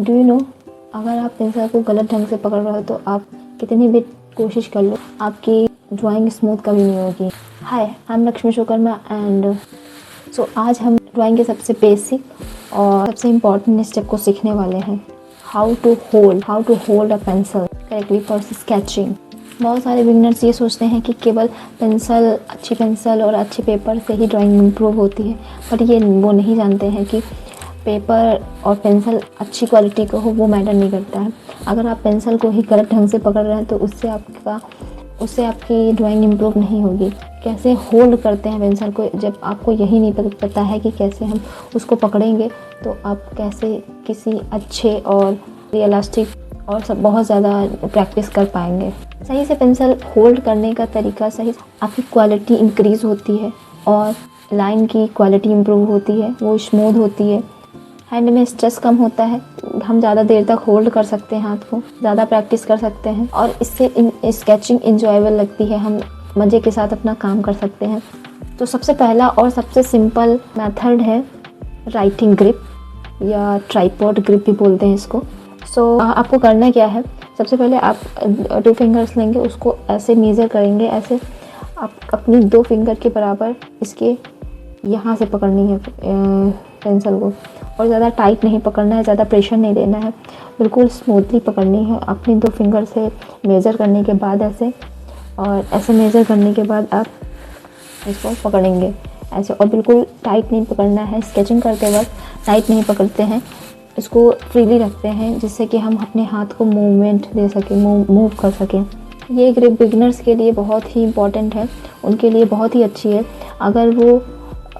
Do you know, अगर आप pencil को गलत ढंग से पकड़ रहे हो तो आप कितनी भी कोशिश कर लो, आपकी ड्राइंग स्मूथ कभी नहीं होगी। Hi, I am Lakshmi Shokarma and so आज हम ड्राइंग के सबसे बेसिक और सबसे इम्पॉर्टेंट स्टेप को सीखने वाले हैं। How to hold a pencil correctly for sketching. बहुत सारे बिगिनर्स ये सोचते हैं कि केवल अच्छी पेंसिल और अच्छे पेपर से ही ड्राइंग इम्प्रूव होती है, बट वो नहीं जानते हैं कि पेपर और पेंसिल अच्छी क्वालिटी का हो वो मैटर नहीं करता है। अगर आप पेंसिल को ही गलत ढंग से पकड़ रहे हैं तो उससे आपकी ड्राइंग इम्प्रूव नहीं होगी। कैसे होल्ड करते हैं पेंसिल को, जब आपको यही नहीं पता है कि कैसे हम उसको पकड़ेंगे तो आप कैसे किसी अच्छे और रियलिस्टिक और सब बहुत ज़्यादा प्रैक्टिस कर पाएंगे। सही से पेंसिल होल्ड करने का तरीका सही, आपकी क्वालिटी इंक्रीज़ होती है और लाइन की क्वालिटी इम्प्रूव होती है, वो स्मूथ होती है। हैंड में स्ट्रेस कम होता है, हम ज़्यादा देर तक होल्ड कर सकते हैं, हाथ को ज़्यादा प्रैक्टिस कर सकते हैं और इससे स्केचिंग इंजॉयबल लगती है, हम मज़े के साथ अपना काम कर सकते हैं। तो सबसे पहला और सबसे सिंपल मेथड है राइटिंग ग्रिप या ट्राइपॉड ग्रिप भी बोलते हैं इसको। सो आपको करना क्या है, सबसे पहले आप 2 फिंगर्स लेंगे, उसको ऐसे मेज़र करेंगे, ऐसे आप अपनी 2 फिंगर के बराबर इसके यहाँ से पकड़नी है पेंसिल को, और ज़्यादा टाइट नहीं पकड़ना है, ज़्यादा प्रेशर नहीं देना है, बिल्कुल स्मूथली पकड़नी है। अपनी 2 फिंगर से मेज़र करने के बाद ऐसे मेज़र करने के बाद आप इसको पकड़ेंगे ऐसे, और बिल्कुल टाइट नहीं पकड़ना है। स्केचिंग करते वक्त टाइट नहीं पकड़ते हैं, इसको फ्रीली रखते हैं जिससे कि हम अपने हाथ को मूवमेंट दे सकें, मूव कर सकें। ये ग्रिप बिगिनर्स के लिए बहुत ही इम्पॉर्टेंट है, उनके लिए बहुत ही अच्छी है। अगर वो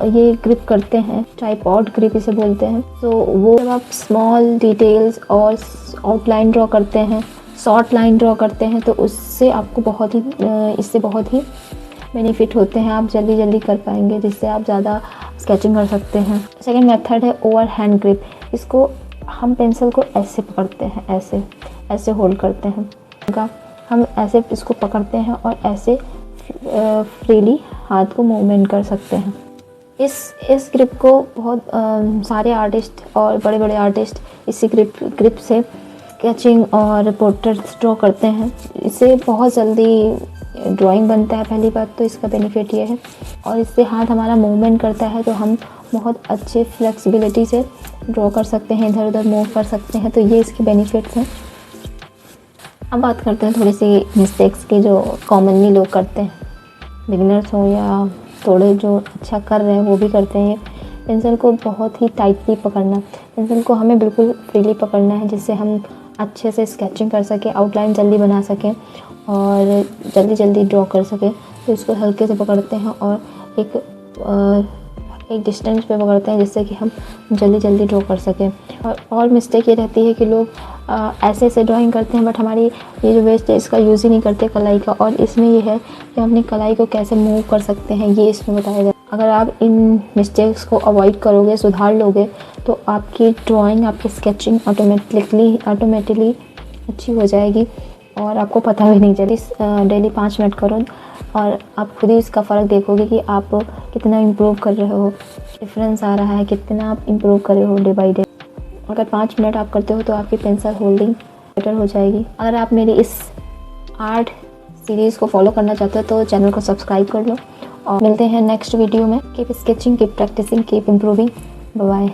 ये ग्रिप करते हैं, ट्राइपॉड ग्रिप इसे बोलते हैं, तो वो जब आप स्मॉल डिटेल्स और आउटलाइन ड्रॉ करते हैं, शॉर्ट लाइन ड्रॉ करते हैं, तो इससे बहुत ही बेनिफिट होते हैं। आप जल्दी कर पाएंगे, जिससे आप ज़्यादा स्केचिंग कर सकते हैं। सेकेंड मेथड है ओवर हैंड ग्रिप। इसको हम पेंसिल को ऐसे पकड़ते हैं, ऐसे होल्ड करते हैं, हम ऐसे इसको पकड़ते हैं और ऐसे फ्रीली हाथ को मूवमेंट कर सकते हैं। इस ग्रिप को बहुत सारे आर्टिस्ट और बड़े आर्टिस्ट इसी ग्रिप से स्केचिंग और पोर्ट्रेट्स ड्रॉ करते हैं। इससे बहुत जल्दी ड्राइंग बनता है, पहली बात तो इसका बेनिफिट ये है, और इससे हाथ हमारा मूवमेंट करता है तो हम बहुत अच्छे फ्लेक्सिबिलिटी से ड्रॉ कर सकते हैं, इधर उधर मूव कर सकते हैं, तो ये इसके बेनिफिट्स हैं। अब बात करते हैं थोड़ी सी मिस्टेक्स की जो कॉमनली लोग करते हैं, बिगिनर्स हो या थोड़े जो अच्छा कर रहे हैं वो भी करते हैं। पेंसिल को बहुत ही टाइटली पकड़ना, पेंसिल को हमें बिल्कुल फ्रीली पकड़ना है, जिससे हम अच्छे से स्केचिंग कर सकें, आउटलाइन जल्दी बना सकें और जल्दी ड्रॉ कर सकें। तो इसको हल्के से पकड़ते हैं और एक डिस्टेंस पे पकड़ते हैं, जिससे कि हम जल्दी ड्रॉ कर सकें। और मिस्टेक ये रहती है कि लोग ऐसे ड्राइंग करते हैं, बट हमारी ये जो वेस्ट है इसका यूज़ ही नहीं करते कलाई का, और इसमें ये है कि हम अपनी कलाई को कैसे मूव कर सकते हैं, ये इसमें बताया जाए। अगर आप इन मिस्टेक्स को अवॉइड करोगे, सुधार लोगे, तो आपकी ड्राइंग, आपकी स्केचिंग ऑटोमेटिकली अच्छी हो जाएगी और आपको पता भी नहीं चलेगा। डेली 5 मिनट करो और आप खुद ही इसका फ़र्क देखोगे कि आप कितना इम्प्रूव कर रहे हो, डिफरेंस आ रहा है, कितना आप इम्प्रूव कर रहे हो डे बाई डे। अगर 5 मिनट आप करते हो तो आपकी पेंसिल होल्डिंग बेटर हो जाएगी। अगर आप मेरी इस आर्ट सीरीज़ को फॉलो करना चाहते हो तो चैनल को सब्सक्राइब कर लो, और मिलते हैं नेक्स्ट वीडियो में। Keep sketching, keep practising, keep improving. Bye bye.